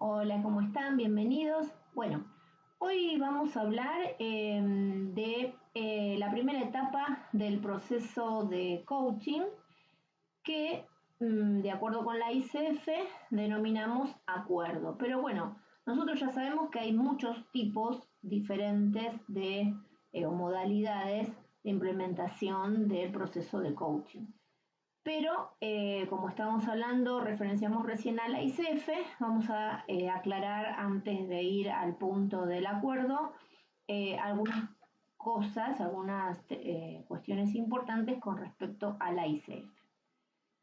Hola, ¿cómo están? Bienvenidos. Bueno, hoy vamos a hablar de la primera etapa del proceso de coaching que, de acuerdo con la ICF, denominamos acuerdo. Pero bueno, nosotros ya sabemos que hay muchos tipos diferentes de o modalidades de implementación del proceso de coaching. Pero, como estamos hablando, referenciamos recién a la ICF, vamos a aclarar antes de ir al punto del acuerdo algunas cosas, algunas cuestiones importantes con respecto a la ICF.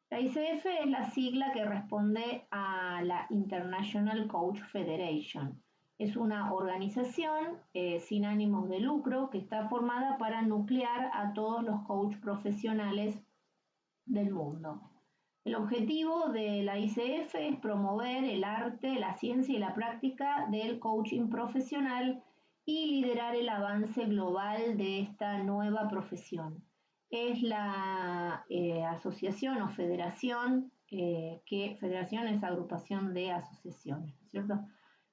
La ICF es la sigla que responde a la International Coach Federation. Es una organización sin ánimos de lucro que está formada para nuclear a todos los coaches profesionales del mundo. El objetivo de la ICF es promover el arte, la ciencia y la práctica del coaching profesional y liderar el avance global de esta nueva profesión. Es la asociación o federación, federación es agrupación de asociaciones, ¿cierto?,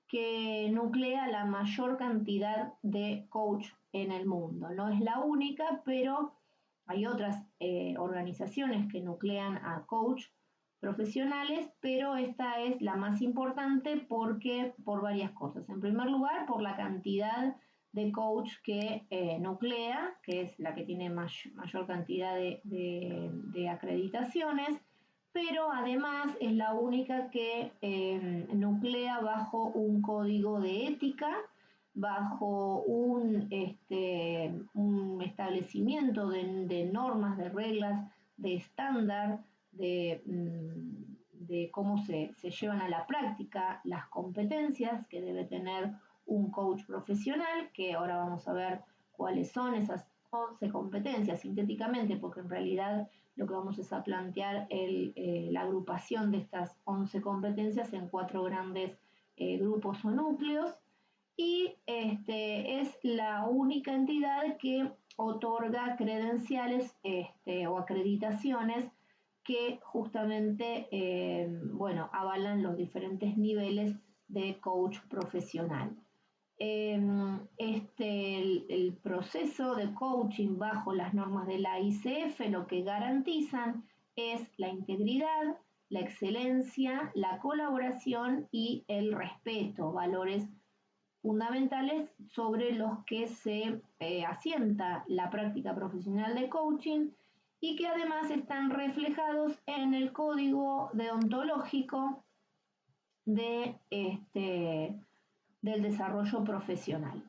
que nuclea la mayor cantidad de coach en el mundo. No es la única, pero hay otras organizaciones que nuclean a coach profesionales, pero esta es la más importante por varias cosas. En primer lugar, por la cantidad de coach que nuclea, que es la que tiene mayor cantidad de acreditaciones, pero además es la única que nuclea bajo un código de ética, bajo un establecimiento de normas, de reglas, de estándar, de cómo se llevan a la práctica las competencias que debe tener un coach profesional, que ahora vamos a ver cuáles son esas 11 competencias sintéticamente, porque en realidad lo que vamos es a plantear la agrupación de estas 11 competencias en 4 grandes grupos o núcleos. Y es la única entidad que otorga credenciales o acreditaciones que justamente avalan los diferentes niveles de coach profesional. El proceso de coaching bajo las normas de la ICF lo que garantizan es la integridad, la excelencia, la colaboración y el respeto, valores fundamentales sobre los que se asienta la práctica profesional de coaching y que además están reflejados en el código deontológico del desarrollo profesional.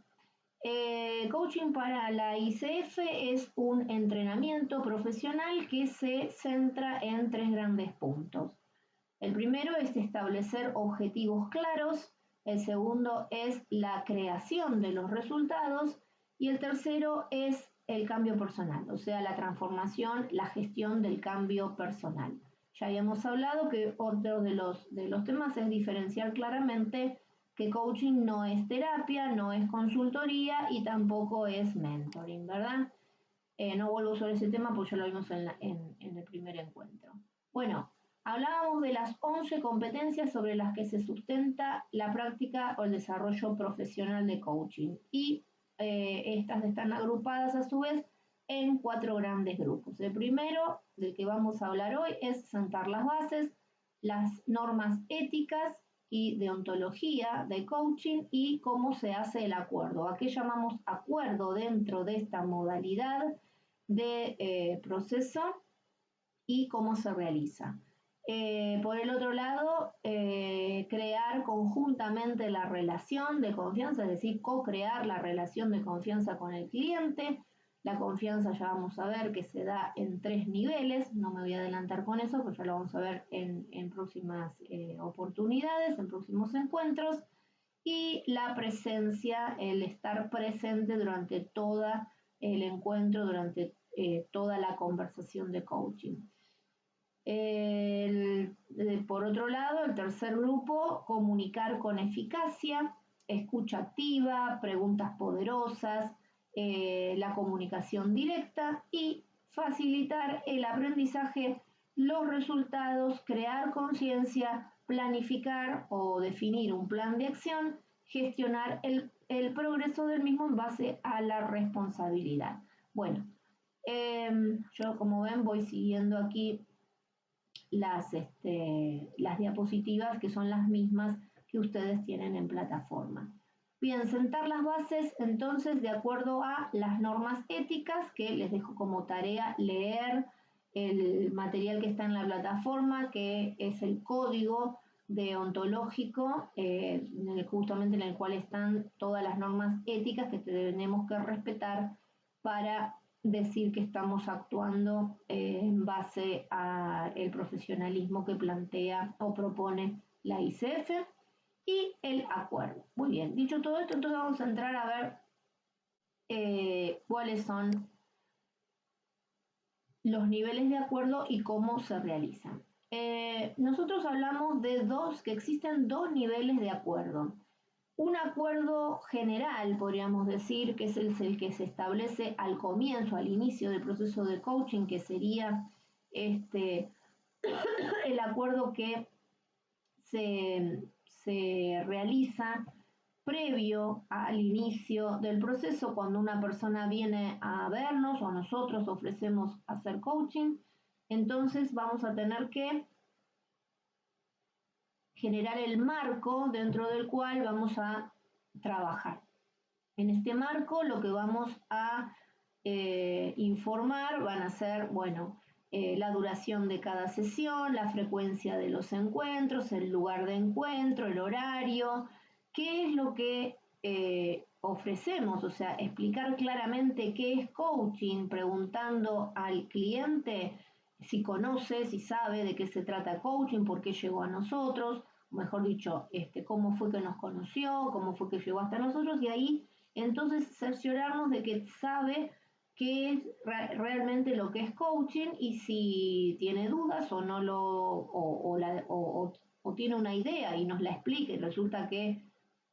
Coaching para la ICF es un entrenamiento profesional que se centra en 3 grandes puntos. El primero es establecer objetivos claros. El segundo es la creación de los resultados y el tercero es el cambio personal, o sea, la transformación, la gestión del cambio personal. Ya habíamos hablado que otro de los temas es diferenciar claramente que coaching no es terapia, no es consultoría y tampoco es mentoring, ¿verdad? No vuelvo sobre ese tema porque ya lo vimos en el primer encuentro. Bueno, hablábamos de las 11 competencias sobre las que se sustenta la práctica o el desarrollo profesional de coaching y estas están agrupadas a su vez en 4 grandes grupos. El primero, del que vamos a hablar hoy, es sentar las bases, las normas éticas y deontología de coaching y cómo se hace el acuerdo. ¿A qué llamamos acuerdo dentro de esta modalidad de proceso y cómo se realiza? Por el otro lado, crear conjuntamente la relación de confianza, es decir, co-crear la relación de confianza con el cliente. La confianza ya vamos a ver que se da en 3 niveles, no me voy a adelantar con eso, porque ya lo vamos a ver en próximas oportunidades, en próximos encuentros. Y la presencia, el estar presente durante todo el encuentro, durante toda la conversación de coaching. Por otro lado, el tercer grupo, comunicar con eficacia, escucha activa, preguntas poderosas, la comunicación directa y facilitar el aprendizaje, los resultados, crear conciencia, planificar o definir un plan de acción, gestionar el progreso del mismo en base a la responsabilidad. Bueno, yo como ven voy siguiendo aquí las diapositivas que son las mismas que ustedes tienen en plataforma. Bien, sentar las bases entonces de acuerdo a las normas éticas, que les dejo como tarea leer el material que está en la plataforma, que es el código deontológico, justamente en el cual están todas las normas éticas que tenemos que respetar para decir que estamos actuando en base al profesionalismo que plantea o propone la ICF y el acuerdo. Muy bien, dicho todo esto, entonces vamos a entrar a ver cuáles son los niveles de acuerdo y cómo se realizan. Nosotros hablamos de que existen dos niveles de acuerdo. Un acuerdo general, podríamos decir, que es el que se establece al comienzo, al inicio del proceso de coaching, que sería el acuerdo que se realiza previo al inicio del proceso, cuando una persona viene a vernos o nosotros ofrecemos hacer coaching. Entonces vamos a tener que generar el marco dentro del cual vamos a trabajar. En este marco lo que vamos a informar van a ser, bueno, la duración de cada sesión, la frecuencia de los encuentros, el lugar de encuentro, el horario, qué es lo que ofrecemos, o sea, explicar claramente qué es coaching, preguntando al cliente si conoce, si sabe de qué se trata coaching, por qué llegó a nosotros, mejor dicho, cómo fue que nos conoció, cómo fue que llegó hasta nosotros, y ahí entonces cerciorarnos de que sabe qué es realmente lo que es coaching y si tiene dudas o no o tiene una idea y nos la explique y resulta que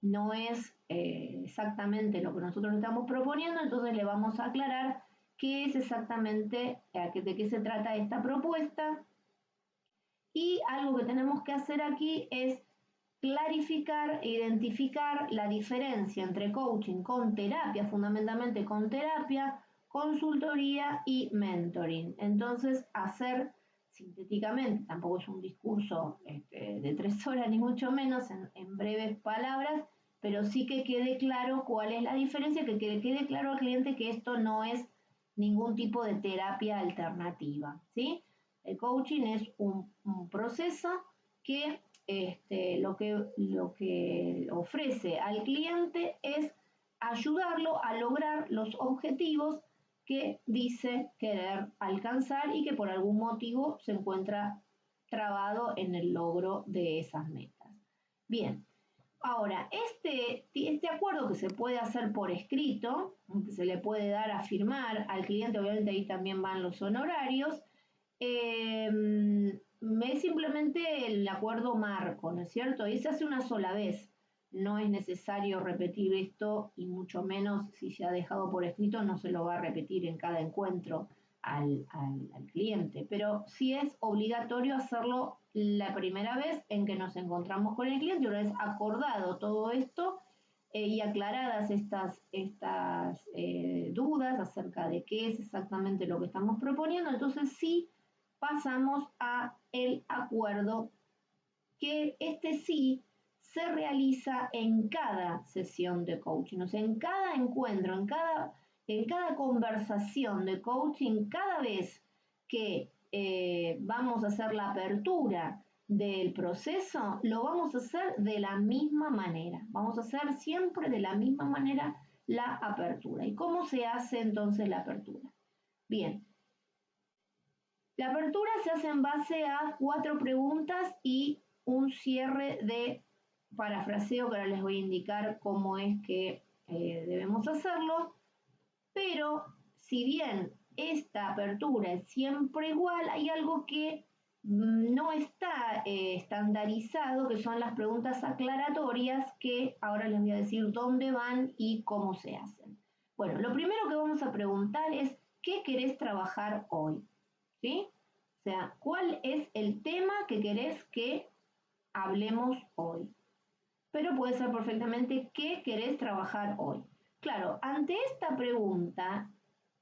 no es exactamente lo que nosotros estamos proponiendo, entonces le vamos a aclarar qué es exactamente, de qué se trata esta propuesta. Y algo que tenemos que hacer aquí es clarificar e identificar la diferencia entre coaching con terapia, fundamentalmente con terapia, consultoría y mentoring. Entonces, hacer sintéticamente, tampoco es un discurso de 3 horas ni mucho menos, en breves palabras, pero sí que quede claro cuál es la diferencia, que quede claro al cliente que esto no es ningún tipo de terapia alternativa, ¿sí? El coaching es un proceso que lo que ofrece al cliente es ayudarlo a lograr los objetivos que dice querer alcanzar y que por algún motivo se encuentra trabado en el logro de esas metas. Bien, ahora, este acuerdo que se puede hacer por escrito, que se le puede dar a firmar al cliente, obviamente ahí también van los honorarios, es simplemente el acuerdo marco, ¿no es cierto? Y se hace una sola vez. No es necesario repetir esto y mucho menos si se ha dejado por escrito no se lo va a repetir en cada encuentro al cliente. Pero sí es obligatorio hacerlo la primera vez en que nos encontramos con el cliente. Una vez acordado todo esto y aclaradas estas dudas acerca de qué es exactamente lo que estamos proponiendo, entonces sí pasamos a el acuerdo, que sí se realiza en cada sesión de coaching, o sea, en cada encuentro, en cada conversación de coaching, cada vez que vamos a hacer la apertura del proceso, lo vamos a hacer de la misma manera, vamos a hacer siempre de la misma manera la apertura. ¿Y cómo se hace entonces la apertura? Bien, la apertura se hace en base a 4 preguntas y un cierre de parafraseo, que ahora les voy a indicar cómo es que debemos hacerlo, pero si bien esta apertura es siempre igual, hay algo que no está estandarizado, que son las preguntas aclaratorias, que ahora les voy a decir dónde van y cómo se hacen. Bueno, lo primero que vamos a preguntar es, ¿qué querés trabajar hoy? ¿Sí? O sea, ¿cuál es el tema que querés que hablemos hoy. Pero puede ser perfectamente ¿qué querés trabajar hoy? Claro, ante esta pregunta,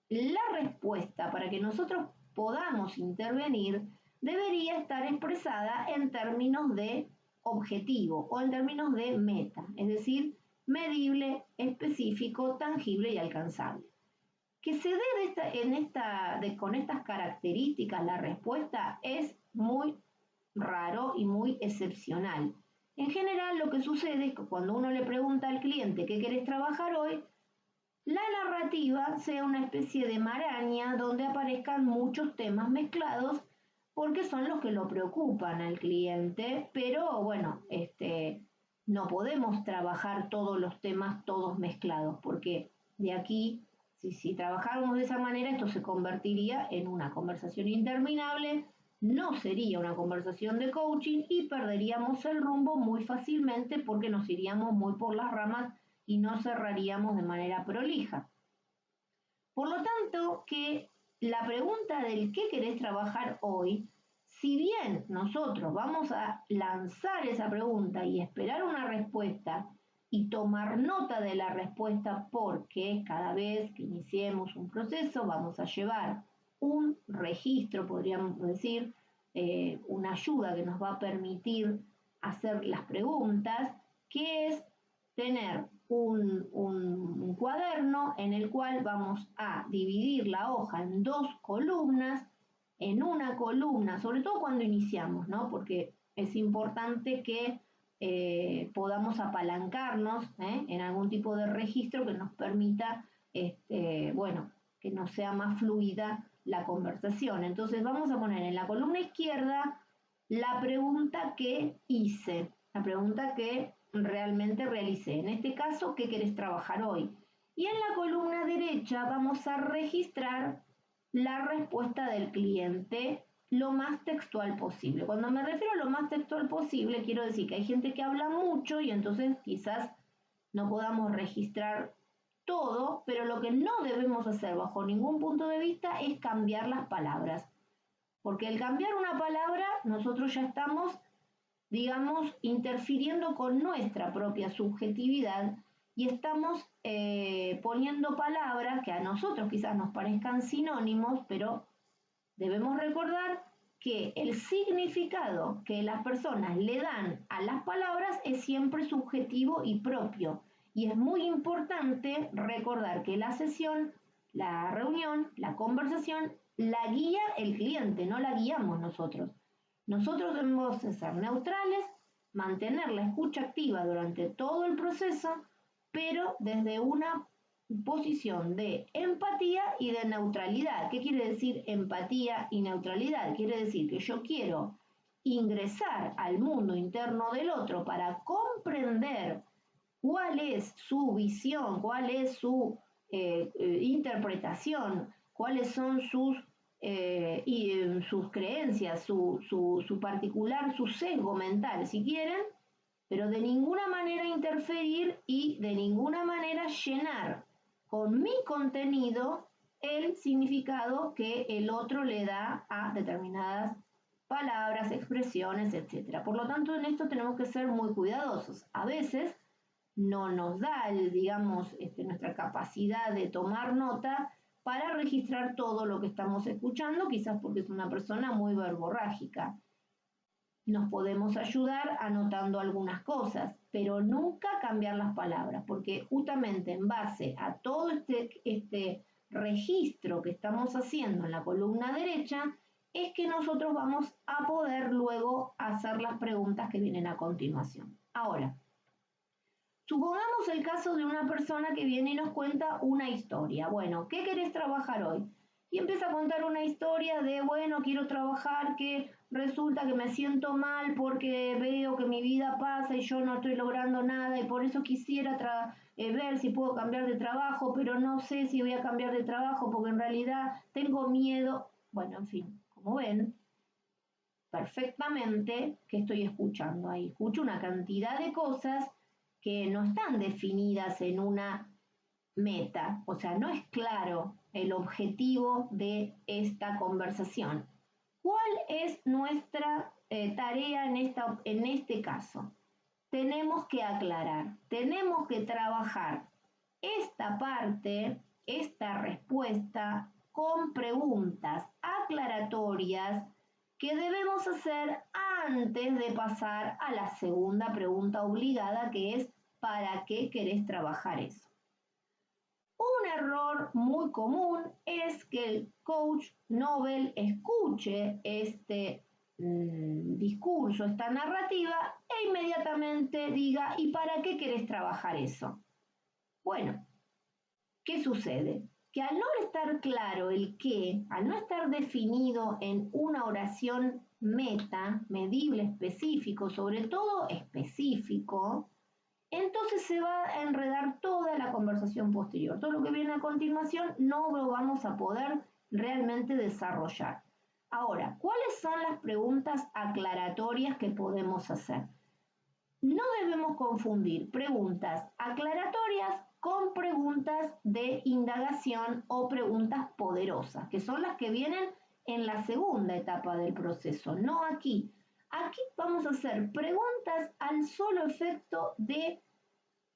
la respuesta para que nosotros podamos intervenir debería estar expresada en términos de objetivo o en términos de meta, es decir, medible, específico, tangible y alcanzable. Que se dé con estas características la respuesta es muy raro y muy excepcional. En general, lo que sucede es que cuando uno le pregunta al cliente qué querés trabajar hoy, la narrativa sea una especie de maraña donde aparezcan muchos temas mezclados porque son los que lo preocupan al cliente, pero bueno, no podemos trabajar todos los temas todos mezclados porque de aquí, si trabajáramos de esa manera, esto se convertiría en una conversación interminable, no sería una conversación de coaching y perderíamos el rumbo muy fácilmente porque nos iríamos muy por las ramas y no cerraríamos de manera prolija. Por lo tanto, que la pregunta del qué querés trabajar hoy, si bien nosotros vamos a lanzar esa pregunta y esperar una respuesta y tomar nota de la respuesta porque cada vez que iniciemos un proceso vamos a llevar un registro, podríamos decir, una ayuda que nos va a permitir hacer las preguntas, que es tener un cuaderno en el cual vamos a dividir la hoja en dos columnas. En una columna, sobre todo cuando iniciamos, ¿no? Porque es importante que podamos apalancarnos en algún tipo de registro que nos permita, bueno, que nos sea más fluida la conversación. Entonces vamos a poner en la columna izquierda la pregunta que hice, la pregunta que realmente realicé. En este caso, ¿qué querés trabajar hoy? Y en la columna derecha vamos a registrar la respuesta del cliente lo más textual posible. Cuando me refiero a lo más textual posible, quiero decir que hay gente que habla mucho y entonces quizás no podamos registrar todo, pero lo que no debemos hacer bajo ningún punto de vista es cambiar las palabras. Porque al cambiar una palabra, nosotros ya estamos, digamos, interfiriendo con nuestra propia subjetividad y estamos poniendo palabras que a nosotros quizás nos parezcan sinónimos, pero debemos recordar que el significado que las personas le dan a las palabras es siempre subjetivo y propio. Y es muy importante recordar que la sesión, la reunión, la conversación, la guía el cliente, no la guiamos nosotros. Nosotros debemos ser neutrales, mantener la escucha activa durante todo el proceso, pero desde una posición de empatía y de neutralidad. ¿Qué quiere decir empatía y neutralidad? Quiere decir que yo quiero ingresar al mundo interno del otro para comprender cuál es su visión, cuál es su interpretación, cuáles son sus creencias, su particular, su sesgo mental, si quieren, pero de ninguna manera interferir y de ninguna manera llenar con mi contenido el significado que el otro le da a determinadas palabras, expresiones, etc. Por lo tanto, en esto tenemos que ser muy cuidadosos. A veces no nos da, digamos, nuestra capacidad de tomar nota para registrar todo lo que estamos escuchando, quizás porque es una persona muy verborrágica. Nos podemos ayudar anotando algunas cosas, pero nunca cambiar las palabras, porque justamente en base a todo este registro que estamos haciendo en la columna derecha, es que nosotros vamos a poder luego hacer las preguntas que vienen a continuación. Ahora, supongamos el caso de una persona que viene y nos cuenta una historia. Bueno, ¿qué querés trabajar hoy? Y empieza a contar una historia de, bueno, quiero trabajar, que resulta que me siento mal porque veo que mi vida pasa y yo no estoy logrando nada y por eso quisiera ver si puedo cambiar de trabajo, pero no sé si voy a cambiar de trabajo porque en realidad tengo miedo. Bueno, en fin, como ven, perfectamente que estoy escuchando ahí. Escucho una cantidad de cosas que no están definidas en una meta, o sea, no es claro el objetivo de esta conversación. ¿Cuál es nuestra tarea en este caso? Tenemos que aclarar, tenemos que trabajar esta parte, esta respuesta con preguntas aclaratorias que debemos hacer antes de pasar a la segunda pregunta obligada, que es ¿para qué querés trabajar eso? Un error muy común es que el coach novel escuche este discurso, esta narrativa e inmediatamente diga ¿y para qué querés trabajar eso? Bueno, ¿qué sucede? Que al no estar claro el qué, al no estar definido en una oración meta, medible, específico, sobre todo específico, entonces se va a enredar toda la conversación posterior. Todo lo que viene a continuación no lo vamos a poder realmente desarrollar. Ahora, ¿cuáles son las preguntas aclaratorias que podemos hacer? No debemos confundir preguntas aclaratorias con preguntas de indagación o preguntas poderosas, que son las que vienen en la segunda etapa del proceso, no aquí. Aquí vamos a hacer preguntas al solo efecto de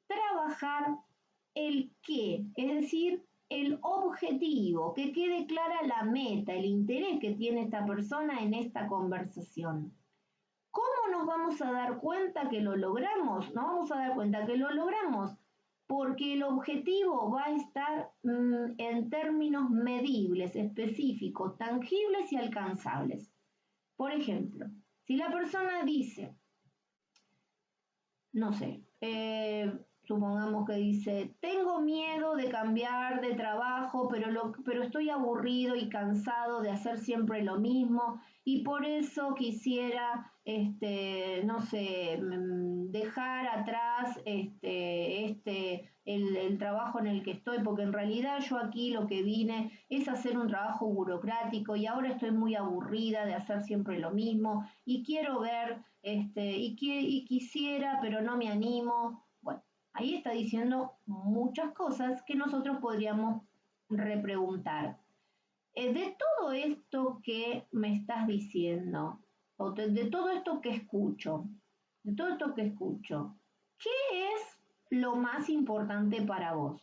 trabajar el qué, es decir, el objetivo, que quede clara la meta, el interés que tiene esta persona en esta conversación. ¿Cómo nos vamos a dar cuenta que lo logramos? Nos vamos a dar cuenta que lo logramos porque el objetivo va a estar en términos medibles, específicos, tangibles y alcanzables. Por ejemplo, si la persona dice, no sé, supongamos que dice, tengo miedo de cambiar de trabajo, pero estoy aburrido y cansado de hacer siempre lo mismo y por eso quisiera, no sé, dejar atrás el trabajo en el que estoy, porque en realidad yo aquí lo que vine es hacer un trabajo burocrático y ahora estoy muy aburrida de hacer siempre lo mismo y quiero ver, y quisiera, pero no me animo. Bueno, ahí está diciendo muchas cosas que nosotros podríamos repreguntar. De todo esto que me estás diciendo, o de todo esto que escucho, ¿qué es lo más importante para vos?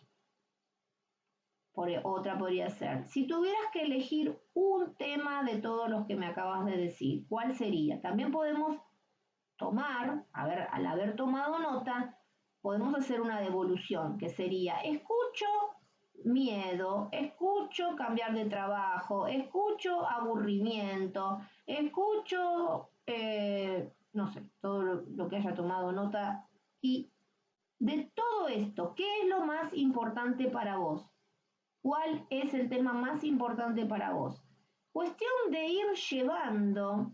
Otra podría ser, si tuvieras que elegir un tema de todos los que me acabas de decir, ¿cuál sería? También podemos tomar, al haber tomado nota, podemos hacer una devolución, que sería, escucho miedo, escucho cambiar de trabajo, escucho aburrimiento, escucho, no sé, todo lo que haya tomado nota. Y de todo esto, ¿qué es lo más importante para vos? ¿Cuál es el tema más importante para vos? Cuestión de ir llevando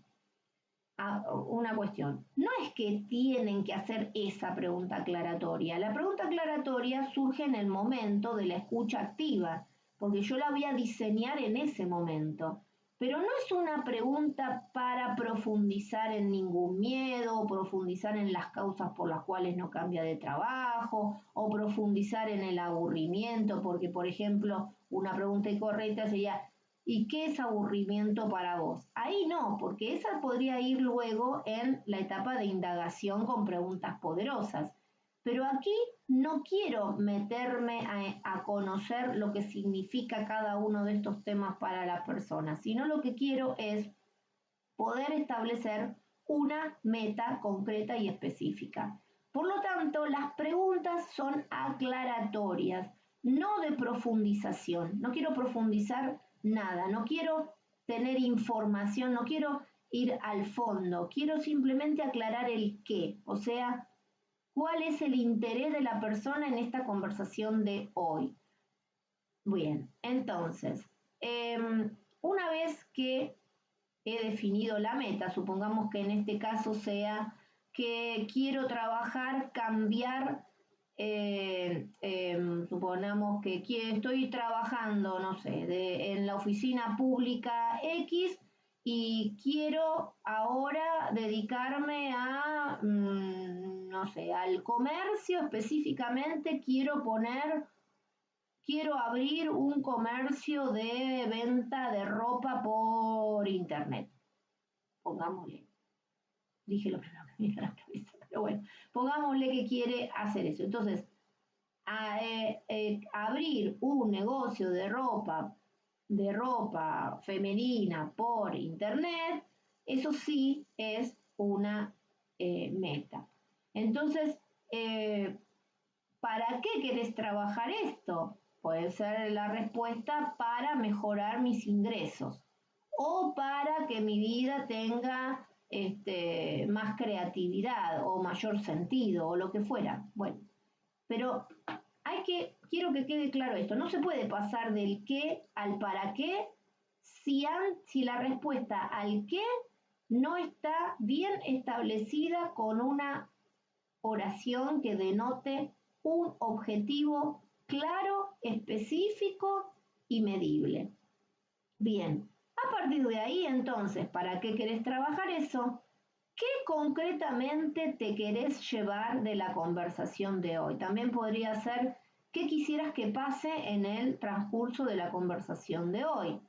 a una cuestión. No es que tienen que hacer esa pregunta aclaratoria. La pregunta aclaratoria surge en el momento de la escucha activa, porque yo la voy a diseñar en ese momento. Pero no es una pregunta para profundizar en ningún miedo, o profundizar en las causas por las cuales no cambia de trabajo, o profundizar en el aburrimiento, porque, por ejemplo, una pregunta incorrecta sería, ¿y qué es aburrimiento para vos? Ahí no, porque esa podría ir luego en la etapa de indagación con preguntas poderosas. Pero aquí no quiero meterme a conocer lo que significa cada uno de estos temas para la persona, sino lo que quiero es poder establecer una meta concreta y específica. Por lo tanto, las preguntas son aclaratorias, no de profundización. No quiero profundizar nada, no quiero tener información, no quiero ir al fondo, quiero simplemente aclarar el qué, o sea, cuál es el interés de la persona en esta conversación de hoy. Bien, entonces, una vez que he definido la meta, supongamos que en este caso sea que quiero trabajar, cambiar, supongamos que estoy trabajando, no sé, en la oficina pública X y quiero ahora dedicarme a, no sé, al comercio específicamente, quiero abrir un comercio de venta de ropa por internet. pongámosle, dije lo primero que me vino a la cabeza, pero bueno, pongámosle que quiere hacer eso. Entonces, abrir un negocio de ropa femenina por internet, eso sí es una meta. Entonces, ¿para qué querés trabajar esto? Puede ser la respuesta para mejorar mis ingresos o para que mi vida tenga más creatividad o mayor sentido o lo que fuera. Bueno, pero quiero que quede claro esto, no se puede pasar del qué al para qué si la respuesta al qué no está bien establecida con una oración que denote un objetivo claro, específico y medible. Bien, a partir de ahí entonces, ¿para qué querés trabajar eso? ¿Qué concretamente te querés llevar de la conversación de hoy? También podría ser qué quisieras que pase en el transcurso de la conversación de hoy.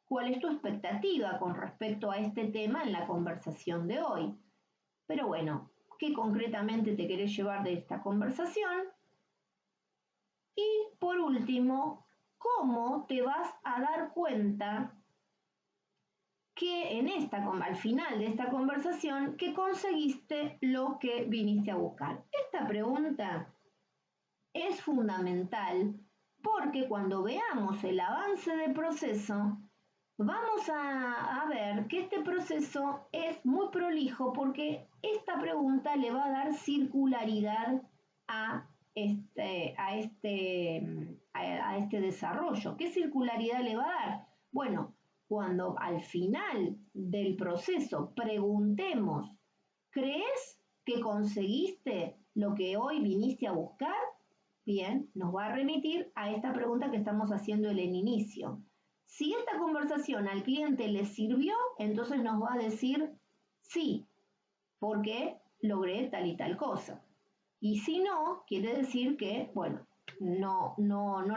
¿Cuál es tu expectativa con respecto a este tema en la conversación de hoy? Pero bueno, ¿qué concretamente te querés llevar de esta conversación? Y por último, ¿cómo te vas a dar cuenta que al final de esta conversación, que conseguiste lo que viniste a buscar? Esta pregunta es fundamental porque cuando veamos el avance del proceso, vamos a ver que este proceso es muy prolijo porque esta pregunta le va a dar circularidad a este desarrollo. ¿Qué circularidad le va a dar? Bueno, cuando al final del proceso preguntemos, ¿crees que conseguiste lo que hoy viniste a buscar? Bien, nos va a remitir a esta pregunta que estamos haciendo en el inicio. Si esta conversación al cliente le sirvió, entonces nos va a decir sí, porque logré tal y tal cosa. Y si no, quiere decir que, bueno, no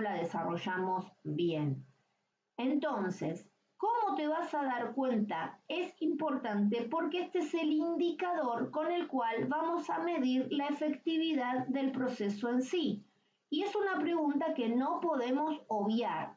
la desarrollamos bien. Entonces, ¿cómo te vas a dar cuenta? Es importante porque este es el indicador con el cual vamos a medir la efectividad del proceso en sí. Y es una pregunta que no podemos obviar.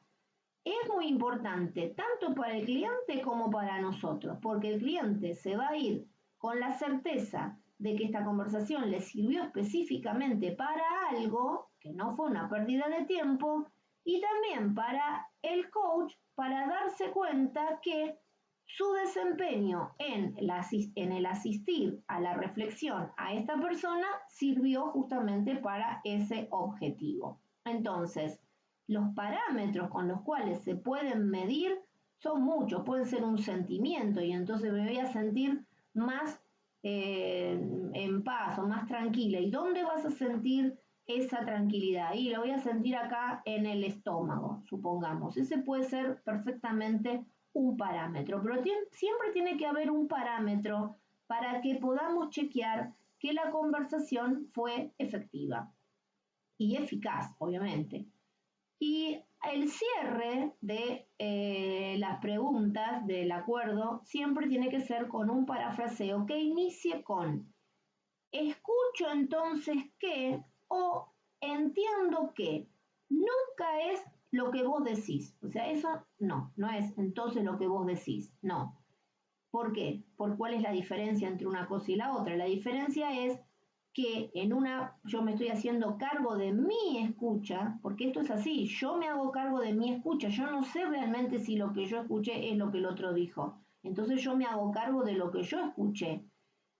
Es muy importante tanto para el cliente como para nosotros, porque el cliente se va a ir con la certeza de que esta conversación le sirvió específicamente para algo, que no fue una pérdida de tiempo, y también para el coach, para darse cuenta que su desempeño en el asistir a la reflexión a esta persona sirvió justamente para ese objetivo. Entonces, los parámetros con los cuales se pueden medir son muchos, pueden ser un sentimiento y entonces me voy a sentir más en paz o más tranquila. ¿Y dónde vas a sentir esa tranquilidad? Y la voy a sentir acá en el estómago, supongamos. Ese puede ser perfectamente un parámetro, pero siempre tiene que haber un parámetro para que podamos chequear que la conversación fue efectiva y eficaz, obviamente. Y el cierre de las preguntas del acuerdo siempre tiene que ser con un parafraseo que inicie con escucho entonces que o entiendo que. Nunca es lo que vos decís. O sea, eso no es entonces lo que vos decís. No. ¿Por qué? ¿Por cuál es la diferencia entre una cosa y la otra? La diferencia es que yo me estoy haciendo cargo de mi escucha, porque esto es así, yo me hago cargo de mi escucha, yo no sé realmente si lo que yo escuché es lo que el otro dijo, entonces yo me hago cargo de lo que yo escuché.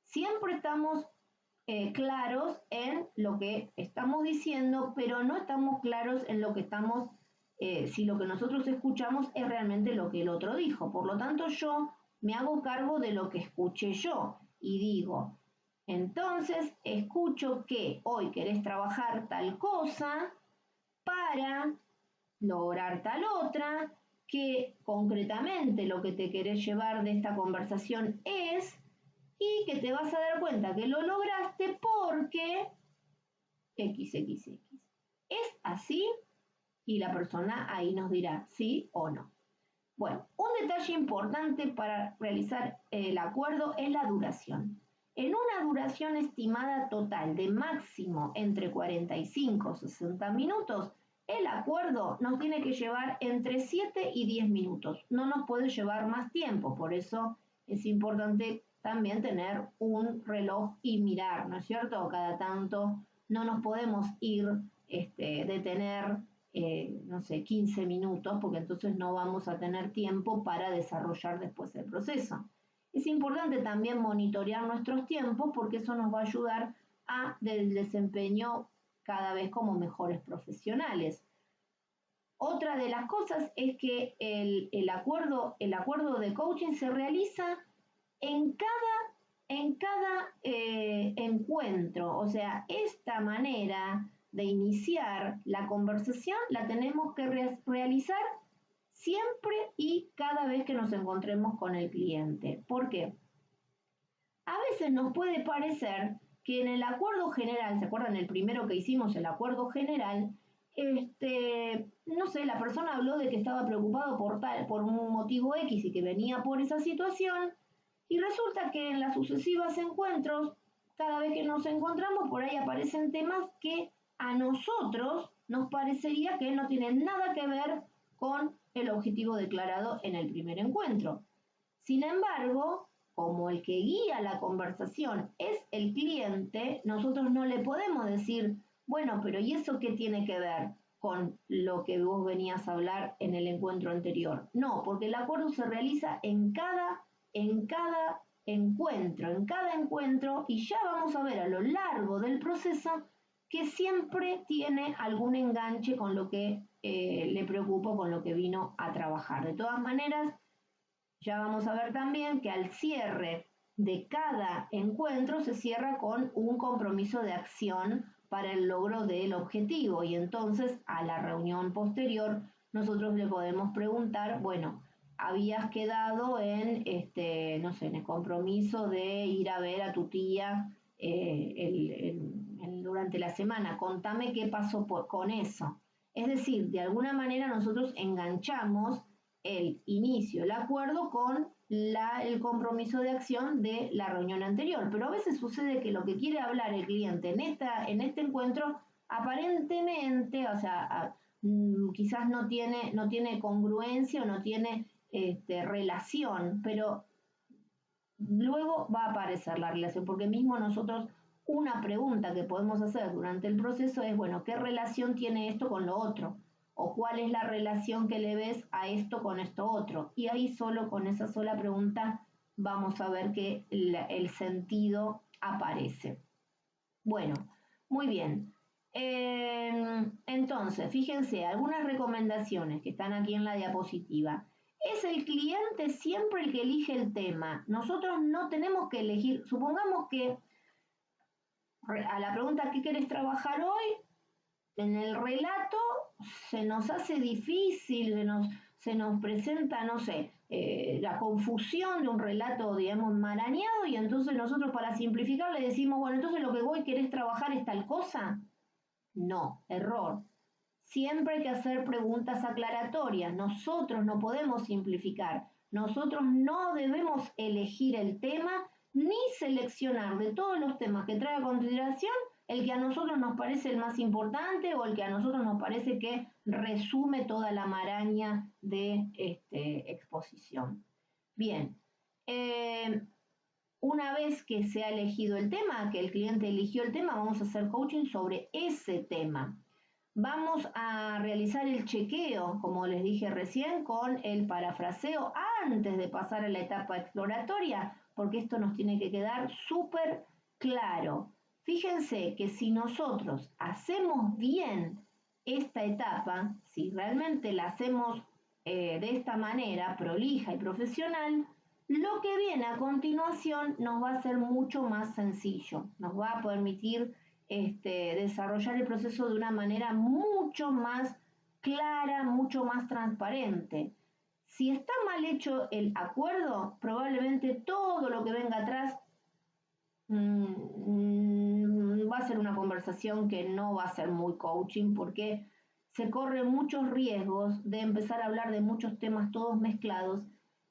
Siempre estamos claros en lo que estamos diciendo, pero no estamos claros en lo que si lo que nosotros escuchamos es realmente lo que el otro dijo. Por lo tanto, yo me hago cargo de lo que escuché yo y digo, entonces escucho que hoy querés trabajar tal cosa para lograr tal otra, que concretamente lo que te querés llevar de esta conversación es, y que te vas a dar cuenta que lo lograste porque XXX. ¿Es así? Y la persona ahí nos dirá sí o no. Bueno, un detalle importante para realizar el acuerdo es la duración. En una duración estimada total de máximo entre 45 y 60 minutos, el acuerdo nos tiene que llevar entre 7 y 10 minutos. No nos puede llevar más tiempo, por eso es importante también tener un reloj y mirar, ¿no es cierto? Cada tanto no nos podemos ir, detener, no sé, 15 minutos, porque entonces no vamos a tener tiempo para desarrollar después el proceso. Es importante también monitorear nuestros tiempos porque eso nos va a ayudar a del desempeño cada vez como mejores profesionales. Otra de las cosas es que el acuerdo de coaching se realiza en cada encuentro. O sea, esta manera de iniciar la conversación la tenemos que realizar siempre y cada vez que nos encontremos con el cliente. ¿Por qué? A veces nos puede parecer que en el acuerdo general, ¿se acuerdan el primero que hicimos, el acuerdo general? No sé, la persona habló de que estaba preocupado por un motivo X y que venía por esa situación, y resulta que en las sucesivas encuentros, cada vez que nos encontramos, por ahí aparecen temas que a nosotros nos parecería que no tienen nada que ver con el objetivo declarado en el primer encuentro. Sin embargo, como el que guía la conversación es el cliente, nosotros no le podemos decir, bueno, pero ¿y eso qué tiene que ver con lo que vos venías a hablar en el encuentro anterior? No, porque el acuerdo se realiza en cada encuentro, y ya vamos a ver a lo largo del proceso que siempre tiene algún enganche con lo que le preocupa, con lo que vino a trabajar. De todas maneras, ya vamos a ver también que al cierre de cada encuentro se cierra con un compromiso de acción para el logro del objetivo, y entonces a la reunión posterior nosotros le podemos preguntar, bueno, habías quedado en, no sé, en el compromiso de ir a ver a tu tía durante la semana, contame qué pasó con eso. Es decir, de alguna manera nosotros enganchamos el inicio, el acuerdo con el compromiso de acción de la reunión anterior. Pero a veces sucede que lo que quiere hablar el cliente en este encuentro, aparentemente, o sea, quizás no tiene congruencia o no tiene relación, pero luego va a aparecer la relación, porque mismo nosotros, una pregunta que podemos hacer durante el proceso es, bueno, ¿qué relación tiene esto con lo otro? ¿O cuál es la relación que le ves a esto con esto otro? Y ahí solo con esa sola pregunta vamos a ver que el sentido aparece. Bueno, muy bien. Entonces, fíjense, algunas recomendaciones que están aquí en la diapositiva. Es el cliente siempre el que elige el tema. Nosotros no tenemos que elegir. Supongamos que a la pregunta ¿qué querés trabajar hoy? En el relato se nos hace difícil, se nos presenta, no sé, la confusión de un relato, digamos, marañado, y entonces nosotros para simplificar le decimos, bueno, entonces lo que vos querés trabajar es tal cosa. No, error. Siempre hay que hacer preguntas aclaratorias. Nosotros no podemos simplificar. Nosotros no debemos elegir el tema ni seleccionar de todos los temas que trae a consideración el que a nosotros nos parece el más importante o el que a nosotros nos parece que resume toda la maraña de exposición. Bien, una vez que se ha elegido el tema, que el cliente eligió el tema, vamos a hacer coaching sobre ese tema. Vamos a realizar el chequeo, como les dije recién, con el parafraseo antes de pasar a la etapa exploratoria, porque esto nos tiene que quedar súper claro. Fíjense que si nosotros hacemos bien esta etapa, si realmente la hacemos de esta manera, prolija y profesional, lo que viene a continuación nos va a ser mucho más sencillo, nos va a permitir desarrollar el proceso de una manera mucho más clara, mucho más transparente. Si está mal hecho el acuerdo, probablemente todo lo que venga atrás va a ser una conversación que no va a ser muy coaching, porque se corren muchos riesgos de empezar a hablar de muchos temas todos mezclados.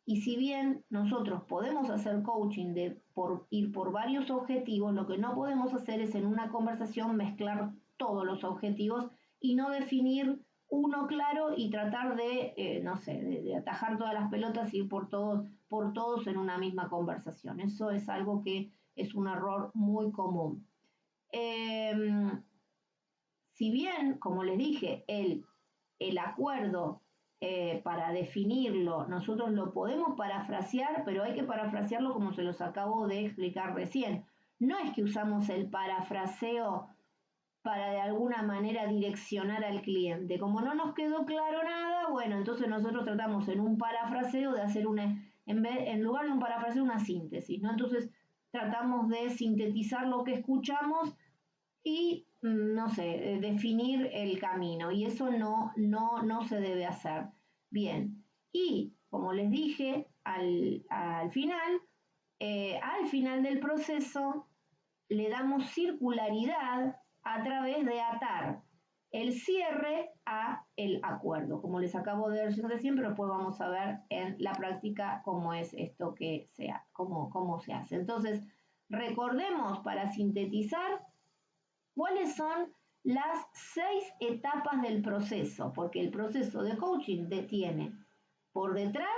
Y si bien nosotros podemos hacer coaching por ir por varios objetivos, lo que no podemos hacer es en una conversación mezclar todos los objetivos y no definir uno claro y tratar de, no sé, de atajar todas las pelotas y ir por todos en una misma conversación. Eso es algo que es un error muy común. Si bien, como les dije, el acuerdo para definirlo, nosotros lo podemos parafrasear, pero hay que parafrasearlo como se los acabo de explicar recién. No es que usamos el parafraseo para de alguna manera direccionar al cliente. Como no nos quedó claro nada, bueno, entonces nosotros tratamos en un parafraseo de hacer en lugar de un parafraseo, una síntesis, ¿no? Entonces tratamos de sintetizar lo que escuchamos y, no sé, definir el camino. Y eso no se debe hacer. Bien, y como les dije, al final del proceso, le damos circularidad a través de atar el cierre a el acuerdo, como les acabo de decir recién, pero después vamos a ver en la práctica cómo es esto cómo se hace. Entonces, recordemos para sintetizar cuáles son las 6 etapas del proceso, porque el proceso de coaching tiene por detrás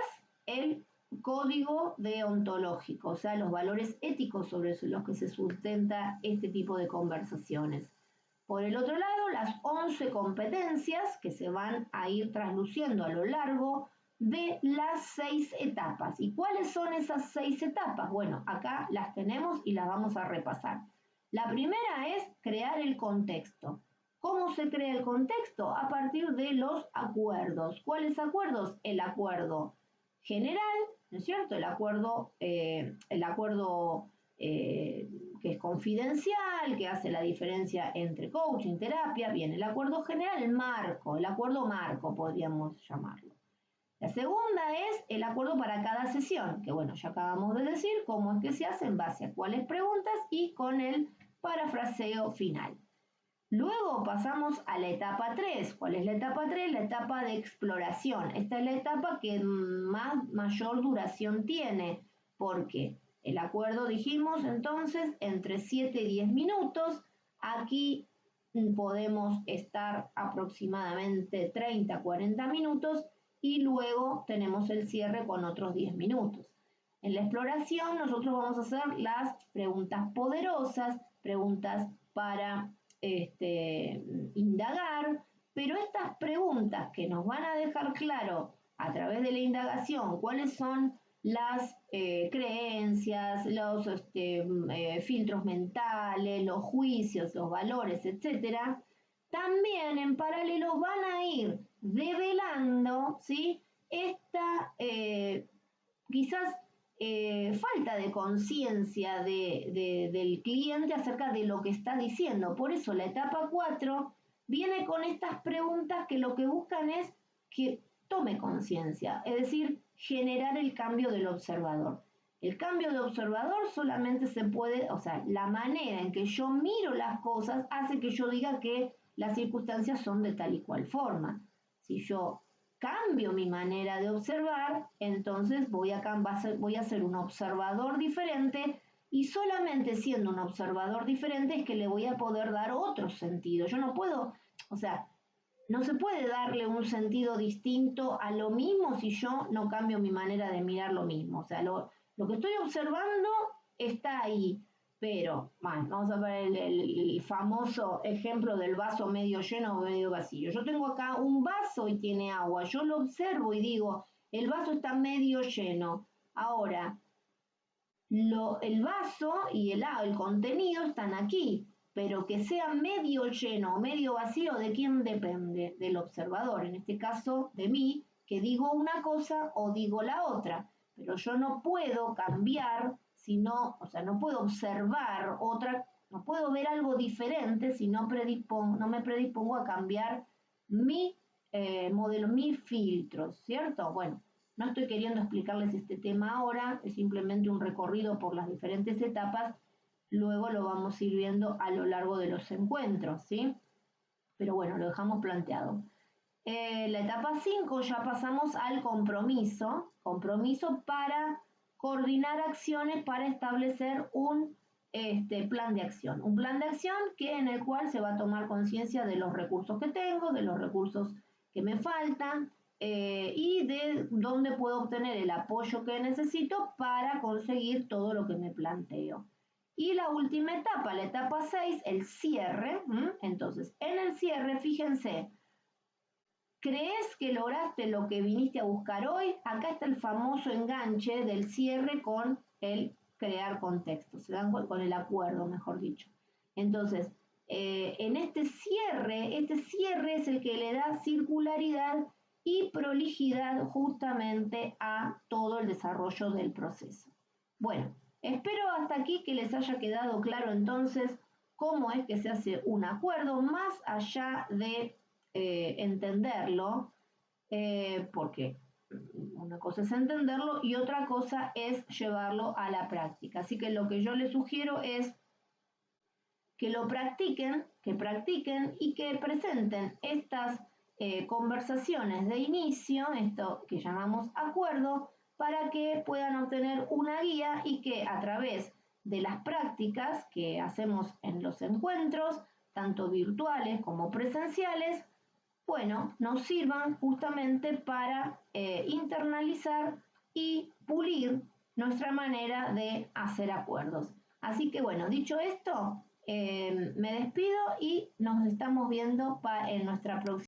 el código deontológico, o sea, los valores éticos sobre los que se sustenta este tipo de conversaciones. Por el otro lado, las 11 competencias que se van a ir trasluciendo a lo largo de las 6 etapas. ¿Y cuáles son esas 6 etapas? Bueno, acá las tenemos y las vamos a repasar. La primera es crear el contexto. ¿Cómo se crea el contexto? A partir de los acuerdos. ¿Cuáles acuerdos? El acuerdo general, ¿no es cierto? El acuerdo que es confidencial, que hace la diferencia entre coaching, terapia. Bien, el acuerdo general, el acuerdo marco podríamos llamarlo. La segunda es el acuerdo para cada sesión, que bueno, ya acabamos de decir cómo es que se hace en base a cuáles preguntas y con el parafraseo final. Luego pasamos a la etapa 3. ¿Cuál es la etapa 3? La etapa de exploración. Esta es la etapa que mayor duración tiene, porque el acuerdo, dijimos entonces, entre 7 y 10 minutos. Aquí podemos estar aproximadamente 30 a 40 minutos y luego tenemos el cierre con otros 10 minutos. En la exploración nosotros vamos a hacer las preguntas poderosas, preguntas para indagar, pero estas preguntas que nos van a dejar claro a través de la indagación cuáles son las creencias, los filtros mentales, los juicios, los valores, etcétera, también en paralelo van a ir develando, ¿sí?, esta quizás falta de conciencia del cliente acerca de lo que está diciendo. Por eso la etapa 4 viene con estas preguntas que lo que buscan es que tome conciencia, es decir, generar el cambio del observador. El cambio de observador solamente se puede, o sea, la manera en que yo miro las cosas hace que yo diga que las circunstancias son de tal y cual forma. Si yo cambio mi manera de observar, entonces voy a ser un observador diferente, y solamente siendo un observador diferente es que le voy a poder dar otro sentido. Yo no puedo, o sea, no se puede darle un sentido distinto a lo mismo si yo no cambio mi manera de mirar lo mismo. O sea, lo que estoy observando está ahí. Pero, bueno, vamos a ver el famoso ejemplo del vaso medio lleno o medio vacío. Yo tengo acá un vaso y tiene agua. Yo lo observo y digo, el vaso está medio lleno. Ahora, el vaso y el contenido están aquí, pero que sea medio lleno o medio vacío, ¿de quién depende? Del observador, en este caso de mí, que digo una cosa o digo la otra, pero yo no puedo cambiar, o sea, no puedo observar no puedo ver algo diferente si no me predispongo a cambiar mi modelo, mis filtros, ¿cierto? Bueno, no estoy queriendo explicarles este tema ahora, es simplemente un recorrido por las diferentes etapas, luego lo vamos a ir viendo a lo largo de los encuentros, ¿sí? Pero bueno, lo dejamos planteado. La etapa 5 ya pasamos al compromiso para coordinar acciones para establecer un plan de acción. Un plan de acción en el cual se va a tomar conciencia de los recursos que tengo, de los recursos que me faltan y de dónde puedo obtener el apoyo que necesito para conseguir todo lo que me planteo. Y la última etapa, la etapa 6, el cierre. Entonces, en el cierre, fíjense, ¿crees que lograste lo que viniste a buscar hoy? Acá está el famoso enganche del cierre con el crear contexto, se dan con el acuerdo, mejor dicho. Entonces, en este cierre es el que le da circularidad y prolijidad justamente a todo el desarrollo del proceso. Bueno, espero hasta aquí que les haya quedado claro entonces cómo es que se hace un acuerdo más allá de entenderlo, porque una cosa es entenderlo y otra cosa es llevarlo a la práctica. Así que lo que yo les sugiero es que lo practiquen, y que presenten estas conversaciones de inicio, esto que llamamos acuerdo, para que puedan obtener una guía y que a través de las prácticas que hacemos en los encuentros, tanto virtuales como presenciales, bueno, nos sirvan justamente para internalizar y pulir nuestra manera de hacer acuerdos. Así que bueno, dicho esto, me despido y nos estamos viendo en nuestra próxima.